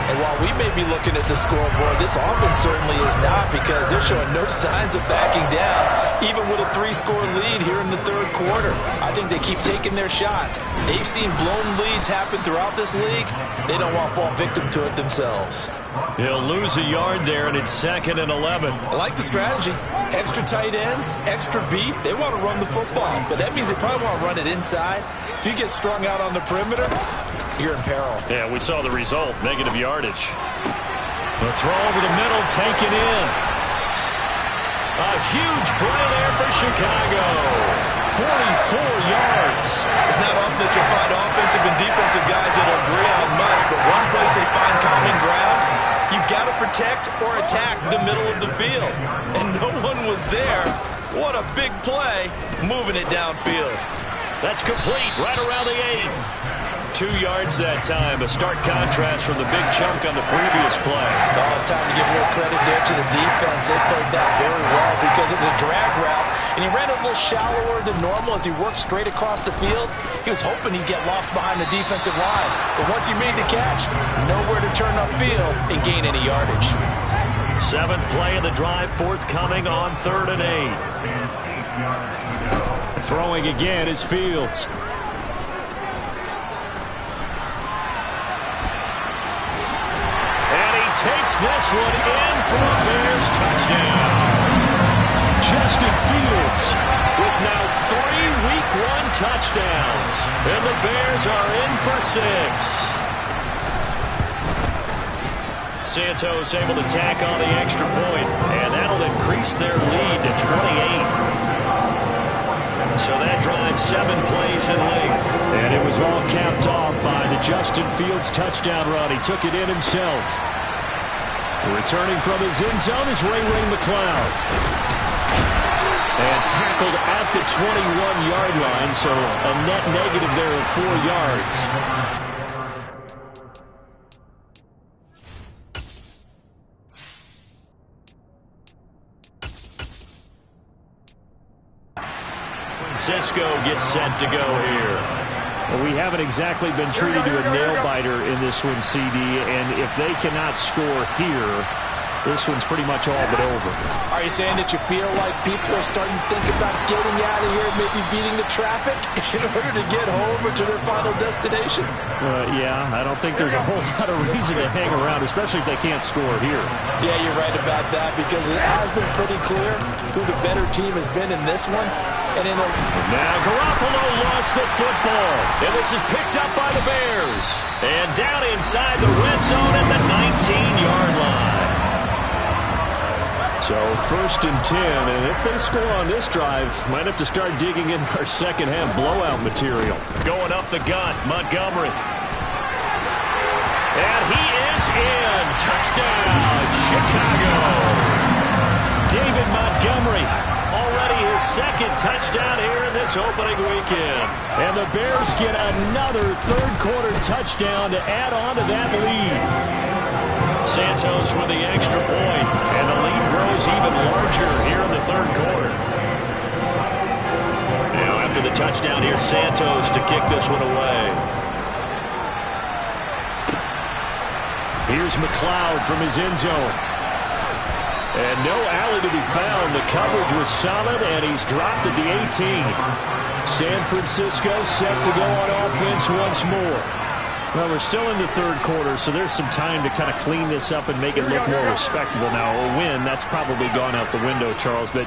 S5: And while we may be looking at the scoreboard, this offense certainly is not, because they're showing no signs of backing down, even with a 3-score lead here in the 3rd quarter. I think they keep taking their shots. They've seen blown leads happen throughout this league. They don't want to fall victim to it themselves.
S4: He'll lose a yard there, and it's 2nd and 11.
S5: I like the strategy. Extra tight ends, extra beef. They want to run the football, but that means they probably want to run it inside. If you get strung out on the perimeter, you're in peril.
S4: Yeah, we saw the result, negative yardage. The throw over the middle, taken in. A huge play there for Chicago. 44 yards.
S5: It's not often that you'll find offensive and defensive guys that'll agree on much, but one place they find common ground, you've got to protect or attack the middle of the field. And no one was there. What a big play, moving it downfield.
S4: That's complete, right around the 8. 2 yards that time, a stark contrast from the big chunk on the previous play.
S5: Oh, it's time to give a little credit there to the defense. They played that very well because it was a drag route, and he ran a little shallower than normal as he worked straight across the field. He was hoping he'd get lost behind the defensive line, but once he made the catch, nowhere to turn upfield and gain any yardage.
S4: 7th play of the drive, forthcoming on 3rd and 8.
S1: Throwing again is Fields.
S4: Takes this one in for a Bears touchdown.
S1: Justin Fields
S4: with now 3 Week 1 touchdowns. And the Bears are in for 6. Santos able to tack on the extra point, and that'll increase their lead to 28. So that drives 7 plays in length.
S1: And it was all capped off by the Justin Fields touchdown run. He took it in himself. Returning from his end zone is Ray McCloud. And tackled at the 21-yard line, so a net negative there of 4 yards.
S4: Francisco gets set to go here.
S1: Well, we haven't exactly been treated to a nail-biter in this one, CD, and if they cannot score here, this one's pretty much all but over.
S5: Are you saying that you feel like people are starting to think about getting out of here, maybe beating the traffic in order to get home or to their final destination?
S1: Yeah, I don't think there's a whole lot of reason to hang around, especially if they can't score here.
S5: Yeah, you're right about that, because it has been pretty clear who the better team has been in this one. And in the...
S4: Now Garoppolo lost the football. And this is picked up by the Bears. And down inside the red zone at the 19-yard line.
S1: So 1st and 10, and if they score on this drive, might have to start digging in our second half blowout material.
S4: Going up the gut, Montgomery. And he is in. Touchdown, Chicago. David Montgomery, already his second touchdown here in this opening weekend.
S1: And the Bears get another third-quarter touchdown to add on to that lead.
S4: Santos with the extra point, and the lead grows even larger here in the third quarter. Now after the touchdown, here's Santos to kick this one away.
S1: Here's McLeod from his end zone. And no alley to be found. The coverage was solid, and he's dropped at the 18. San Francisco set to go on offense once more. Well, we're still in the third quarter, so there's some time to kind of clean this up and make it look more respectable now. A win, that's probably gone out the window, Charles, but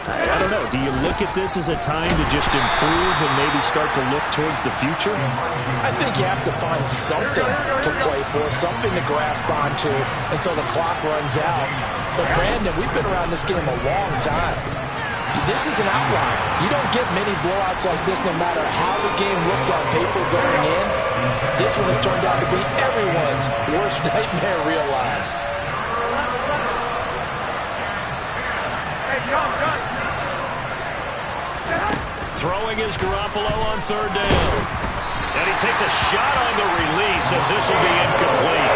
S1: I don't know. Do you look at this as a time to just improve and maybe start to look towards the future?
S5: I think you have to find something to play for, something to grasp onto until the clock runs out. But, Brandon, we've been around this game a long time. This is an outlier. You don't get many blowouts like this no matter how the game looks on paper going in. This one has turned out to be everyone's worst nightmare realized.
S4: Throwing is Garoppolo on third down. And he takes a shot on the release as this will be incomplete.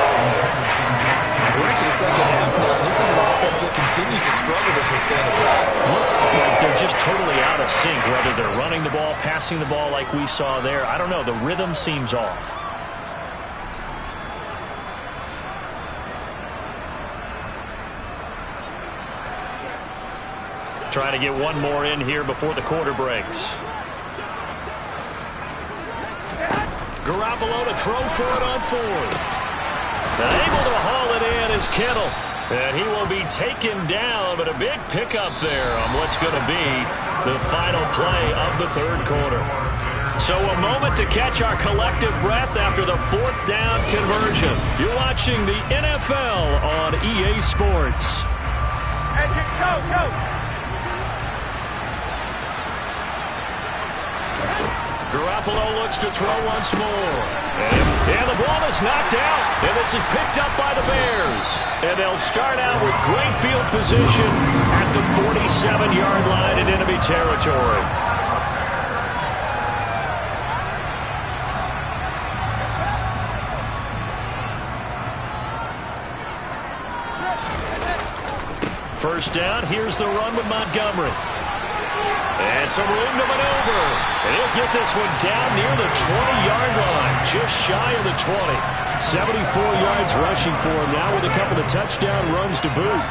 S2: We're into the second half now. This is an offense that continues to struggle to sustain a drive.
S4: Looks like they're just totally out of sync, whether they're running the ball, passing the ball like we saw there. I don't know. The rhythm seems off. Trying to get one more in here before the quarter breaks. Garoppolo to throw for it on fourth. Able to haul it in is Kittle. And he will be taken down, but a big pickup there on what's going to be the final play of the third quarter. So a moment to catch our collective breath after the fourth down conversion. You're watching the NFL on EA Sports. Garoppolo looks to throw once more. And the ball is knocked out. And this is picked up by the Bears. And they'll start out with great field position at the 47-yard line in enemy territory. First down, here's the run with Montgomery. And some room to maneuver. And he'll get this one down near the 20-yard line, just shy of the 20.
S1: 74 yards rushing for him now with a couple of touchdown runs to boot.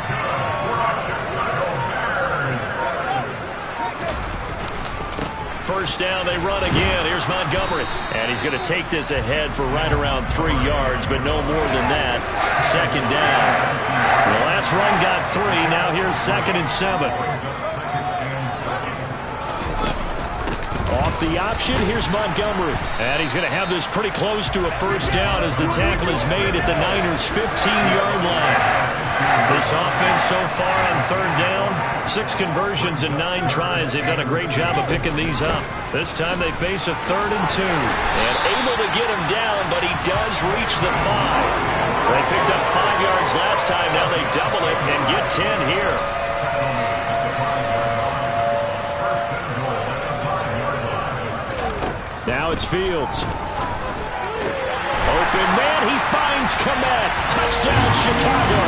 S4: First down, they run again. Here's Montgomery. And he's going to take this ahead for right around 3 yards, but no more than that. Second down. The last run got 3. Now here's 2nd and 7.
S1: Off the option, here's Montgomery.
S4: And he's going to have this pretty close to a first down as the tackle is made at the Niners' 15-yard line. This offense so far on third down, 6 conversions and 9 tries. They've done a great job of picking these up. This time they face a 3rd and 2. And able to get him down, but he does reach the 5. They picked up 5 yards last time. Now they double it and get 10 here.
S1: Now it's Fields. Open man, he finds Kmet. Touchdown, Chicago.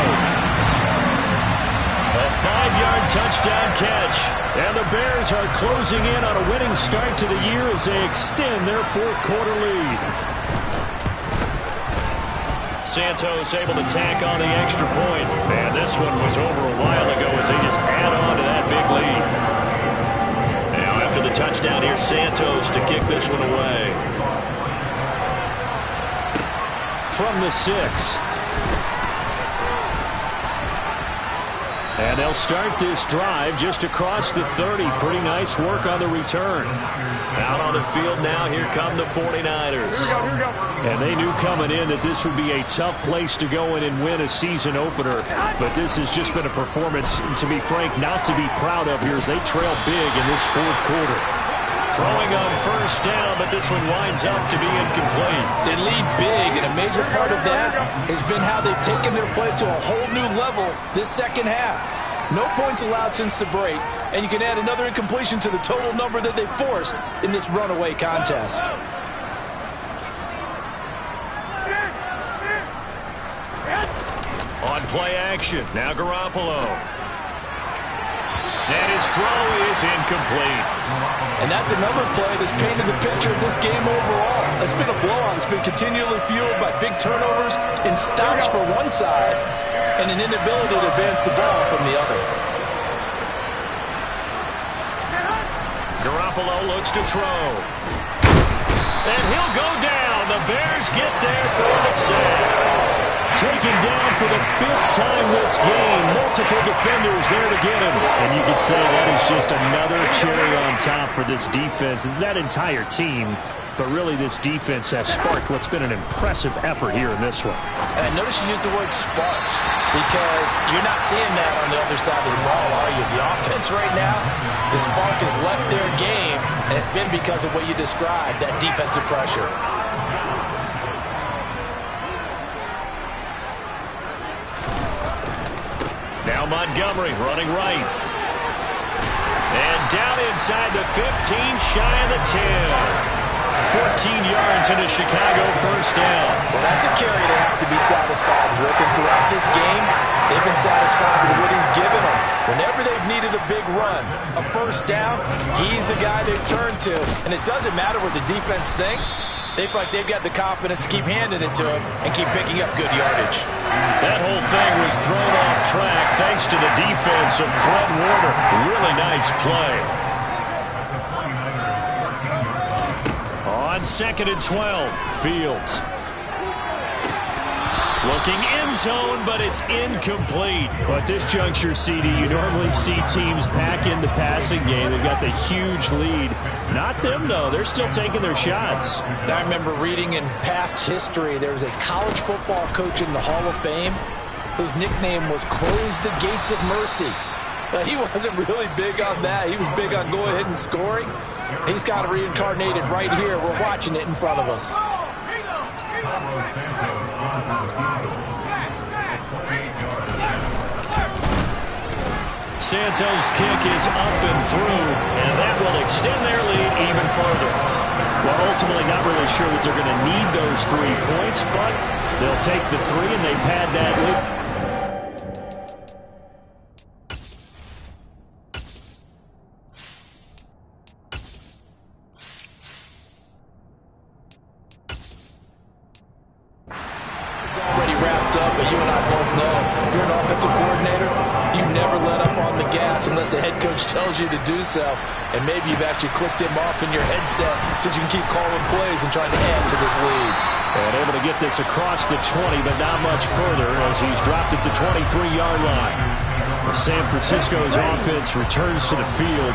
S4: A 5-yard touchdown catch.
S1: And the Bears are closing in on a winning start to the year as they extend their fourth quarter lead.
S4: Santos able to tack on the extra point. And this one was over a while ago as they just add on to that big lead. After the touchdown, here's Santos to kick this one away.
S1: From the 6. And they'll start this drive just across the 30. Pretty nice work on the return.
S4: Out on the field now, here come the 49ers.
S1: And they knew coming in that this would be a tough place to go in and win a season opener. But this has just been a performance, to be frank, not to be proud of here as they trail big in this fourth quarter.
S4: Throwing on first down, but this one winds up to be incomplete.
S5: They lead big, and a major part of that has been how they've taken their play to a whole new level this second half. No points allowed since the break, and you can add another incompletion to the total number that they forced in this runaway contest.
S4: On play action, now Garoppolo. And his throw is incomplete.
S5: And that's another play that's painted the picture of this game overall. It's been a blowout. It's been continually fueled by big turnovers and stops for one side and an inability to advance the ball from the other.
S4: Garoppolo looks to throw. And he'll go down. The Bears get there for the sack.
S1: Taken down for the 5th time this game. Multiple defenders there to get him. And you could say that is just another cherry on top for this defense and that entire team. But really, this defense has sparked what's been an impressive effort here in this one.
S5: And notice you used the word sparked because you're not seeing that on the other side of the ball, are you? The offense right now, the spark has left their game, and it's been because of what you described, that defensive pressure.
S4: Now Montgomery running right. And down inside the 15, shy of the 10. 14 yards into Chicago, first down.
S5: Well, that's a carry they have to be satisfied with. And throughout this game, they've been satisfied with what he's given them. Whenever they've needed a big run, a first down, he's the guy they turn to. And it doesn't matter what the defense thinks. They feel like they've got the confidence to keep handing it to him and keep picking up good yardage.
S4: That whole thing was thrown off track thanks to the defense of Fred Warner. Really nice play. On 2nd and 12, Fields. Looking end zone, but it's incomplete.
S1: But at this juncture, CD, you normally see teams pack in the passing game. They've got the huge lead. Not them, though. They're still taking their shots.
S5: Now, I remember reading in past history, there was a college football coach in the Hall of Fame whose nickname was Close the Gates of Mercy. Now, he wasn't really big on that. He was big on go ahead and scoring. He's kind of reincarnated right here. We're watching it in front of us.
S4: Santos' kick is up and through, and that will extend their lead even further.
S1: Well, ultimately not really sure that they're going to need those 3 points, but they'll take the 3 and they pad that lead.
S5: Unless the head coach tells you to do so, and maybe you've actually clicked him off in your headset so you can keep calling plays and trying to add to this lead.
S1: And able to get this across the 20, but not much further as he's dropped it to 23-yard line. San Francisco's offense returns to the field.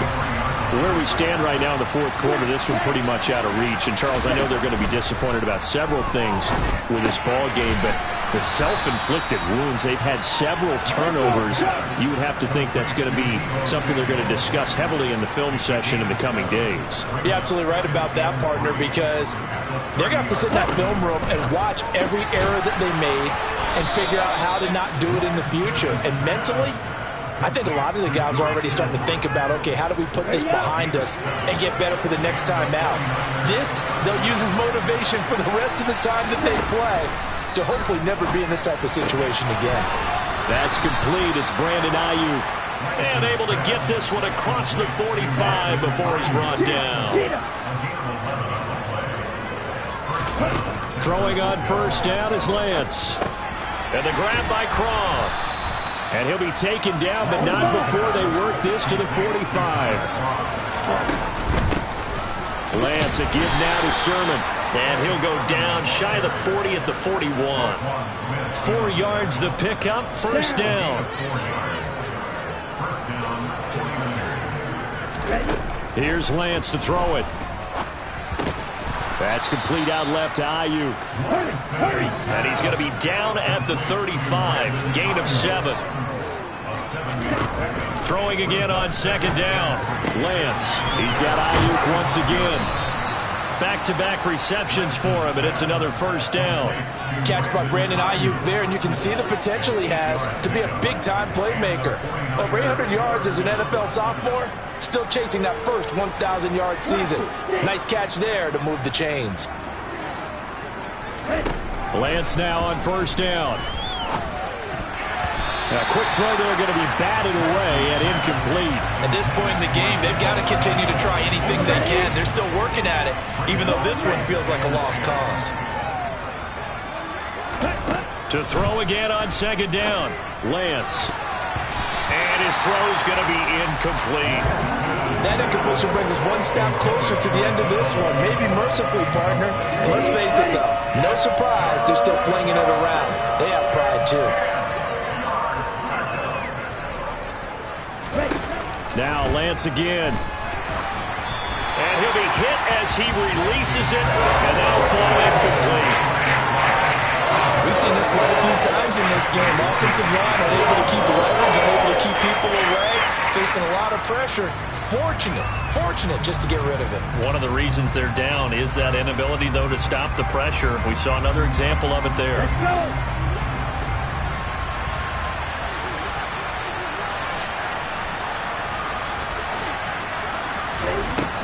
S1: Where we stand right now in the fourth quarter, this one pretty much out of reach. And, Charles, I know they're going to be disappointed about several things with this ball game, but the self-inflicted wounds, they've had several turnovers. You would have to think that's going to be something they're going to discuss heavily in the film session in the coming days.
S5: You're absolutely right about that, partner, because they're going to have to sit in that film room and watch every error that they made and figure out how to not do it in the future. And mentally, I think a lot of the guys are already starting to think about, okay, how do we put this behind us and get better for the next time out? This, they'll use as motivation for the rest of the time that they play to hopefully never be in this type of situation again.
S1: That's complete. It's Brandon Ayuk.
S4: And able to get this one across the 45 before he's brought down.
S1: Throwing on first down is Lance.
S4: And the grab by Croft.
S1: And he'll be taken down, but not before they work this to the 45. Lance, a give now to Sermon.
S4: And he'll go down shy of the 40 at the 41. 4 yards the pickup, first down.
S1: Here's Lance to throw it. That's complete out left to Ayuk.
S4: And he's going to be down at the 35. Gain of 7. Throwing again on second down.
S1: Lance, he's got Ayuk once again.
S4: Back-to-back receptions for him, and it's another first down.
S5: Catch by Brandon Ayuk there, and you can see the potential he has to be a big-time playmaker. Over 800 yards as an NFL sophomore, still chasing that first 1,000-yard season. Nice catch there to move the chains.
S1: Lance now on first down. A quick throw there, going to be batted away and incomplete.
S2: At this point in the game, they've got to continue to try anything they can. They're still working at it, even though this one feels like a lost cause.
S4: To throw again on second down.
S1: Lance.
S4: And his throw's going to be incomplete.
S5: That incompletion brings us one step closer to the end of this one. Maybe mercifully, partner. And let's face it, though, no surprise, they're still flinging it around. They have pride, too.
S1: Now Lance again.
S4: And he'll be hit as he releases it, and that'll fall incomplete.
S2: We've seen this quite a few times in this game. Offensive line unable to keep leverage, unable to keep people away, facing a lot of pressure. Fortunate just to get rid of it.
S4: One of the reasons they're down is that inability, though, to stop the pressure. We saw another example of it there.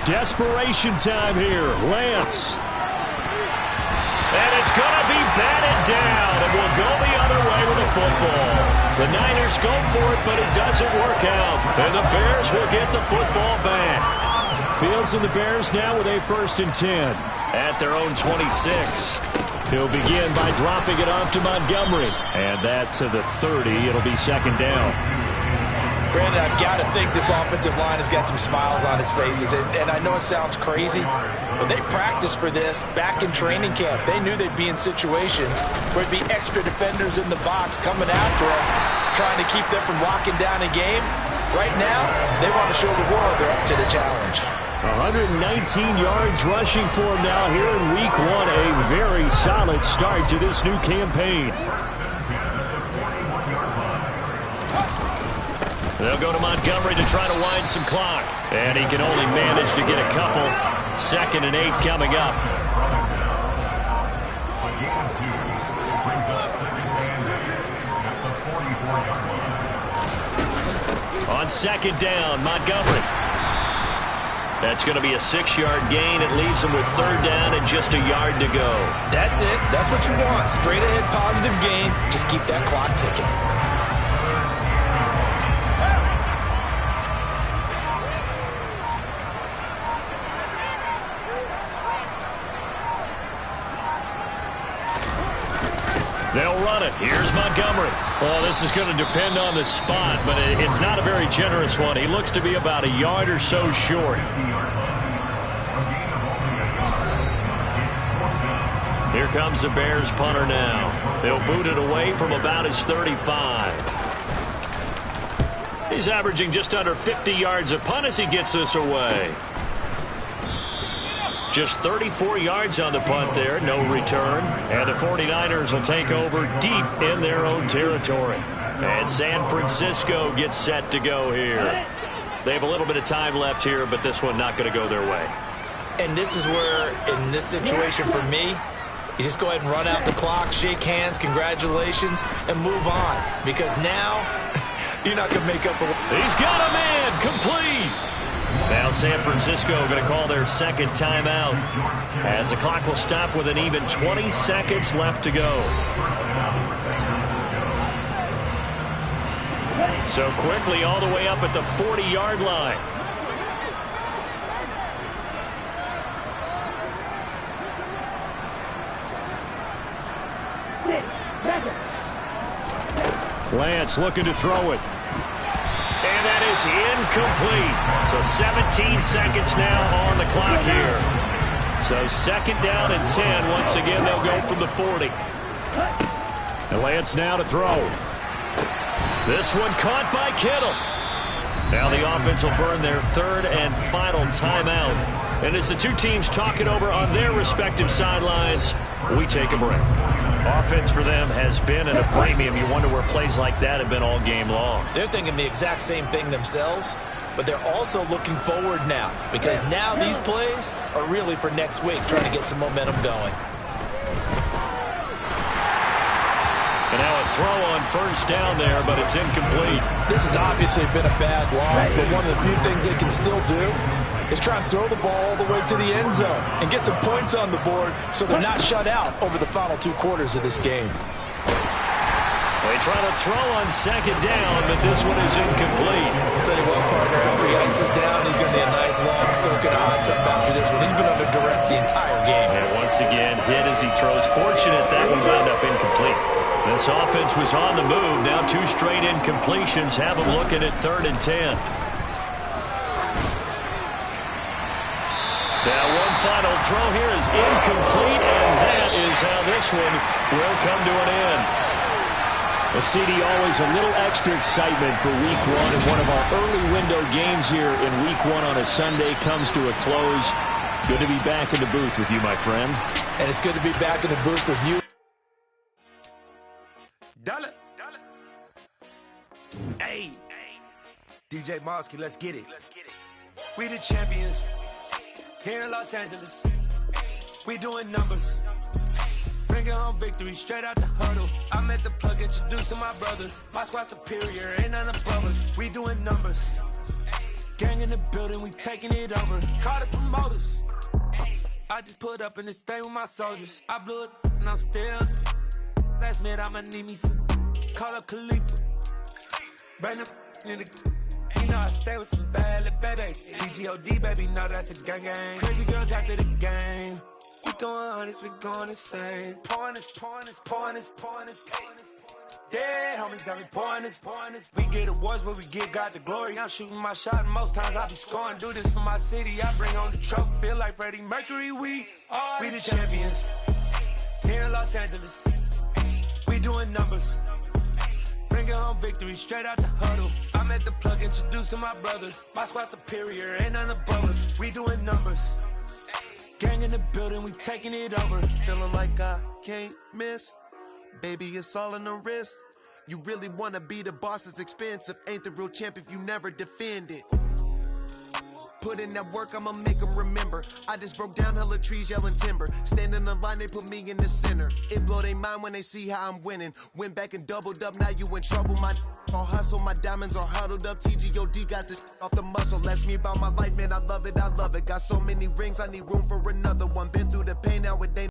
S1: Desperation time here. Lance.
S4: And it's going to be batted down, and we'll go the other way with the football. The Niners go for it, but it doesn't work out. And the Bears will get the football back.
S1: Fields and the Bears now with a 1st and 10.
S4: At their own 26.
S1: He'll begin by dropping it off to Montgomery. And that to the 30. It'll be second down.
S5: Brandon, I've got to think this offensive line has got some smiles on its faces. And I know it sounds crazy, but they practiced for this back in training camp. They knew they'd be in situations where it'd be extra defenders in the box coming after them, trying to keep them from locking down a game. Right now, they want to show the world they're up to the challenge.
S1: 119 yards rushing for him now here in week 1. A very solid start to this new campaign.
S4: They'll go to Montgomery to try to wind some clock. And he can only manage to get a couple. 2nd and 8 coming up. On second down, Montgomery. That's going to be a 6-yard gain. It leaves him with 3rd down and just a yard to go.
S2: That's it. That's what you want. Straight ahead positive gain. Just keep that clock ticking.
S4: They'll run it. Here's Montgomery. Well, this is going to depend on the spot, but it's not a very generous one. He looks to be about a yard or so short. Here comes the Bears punter now. They'll boot it away from about his 35. He's averaging just under 50 yards a punt as he gets this away. Just 34 yards on the punt there, no return. And the 49ers will take over deep in their own territory. And San Francisco gets set to go here. They have a little bit of time left here, but this one not going to go their way.
S2: And this is where, in this situation for me, you just go ahead and run out the clock, shake hands, congratulations, and move on. Because now, you're not going to make up for...
S4: He's got a man, complete. Now San Francisco going to call their 2nd timeout as the clock will stop with an even 20 seconds left to go. So quickly all the way up at the 40-yard line.
S1: Lance looking to throw it.
S4: And that is incomplete. So 17 seconds now on the clock here. So 2nd down and 10. Once again, they'll go from the 40.
S1: And Lance now to throw.
S4: This one caught by Kittle. Now the offense will burn their third and final timeout. And as the two teams talk it over on their respective sidelines, we take a break. Offense for them has been at a premium. You wonder where plays like that have been all game long.
S2: They're thinking the exact same thing themselves, but they're also looking forward now, because now these plays are really for next week, trying to get some momentum going.
S4: And now a throw on first down there, but it's incomplete.
S5: This has obviously been a bad loss, but one of the few things they can still do is try and throw the ball all the way to the end zone and get some points on the board so they're not shut out over the final 2 quarters of this game.
S4: They try to throw on second down, but this one is incomplete.
S2: I'll tell you what, partner, after he ices down, he's going to be a nice long soak in a hot tub after this one. He's been under duress the entire game.
S4: And once again, hit as he throws. Fortunate that one wound up incomplete. This offense was on the move. Now 2 straight incompletions have them looking at 3rd and 10. Now one final throw here is incomplete, and that is how this one will come to an end.
S1: Well, CD, always a little extra excitement for Week 1, and one of our early window games here in Week 1 on a Sunday comes to a close. Good to be back in the booth with you, my friend.
S5: And it's good to be back in the booth with you.
S6: Dollar. Hey, DJ Mosky, let's get it. We the champions here in Los Angeles. We doing numbers. Bringing home victory straight out the huddle. I met the plug, introduced to my brother. My squad superior, ain't none above us. We doing numbers. Gang in the building, we taking it over. Call the promoters. I just put up in this thing with my soldiers. I blew it and I'm still. Last minute I'ma need me some. Call up Khalifa. Bring them in the. You know I stay with some bad little baby. TGOD baby, know that's a gang gang. Crazy girls after the game. We doing honest, we going insane. Pouring this. Yeah, homies got me pouring this. We get awards, but we give God the glory. I'm shooting my shot, and most times I be scoring. Do this for my city, I bring on the trophy. Feel like Freddie Mercury, we the champions here in Los Angeles. We doing numbers. Bringing home victory straight out the huddle. I met the plug, introduced to my brother. My squad superior, ain't none above us. We doing numbers. Gang in the building, we taking it over.
S7: Feeling like I can't miss. Baby, it's all in the wrist. You really wanna be the boss, it's expensive. Ain't the real champ if you never defend it. Put in that work, I'ma make them remember. I just broke down hella trees, yelling timber. Stand in the line, they put me in the center. It blow their mind when they see how I'm winning. Went back and doubled up, now you in trouble. My all hustle, my diamonds are huddled up. TGOD got this off the muscle. Ask me about my life, man, I love it. Got so many rings, I need room for another one. Been through the pain, now it ain't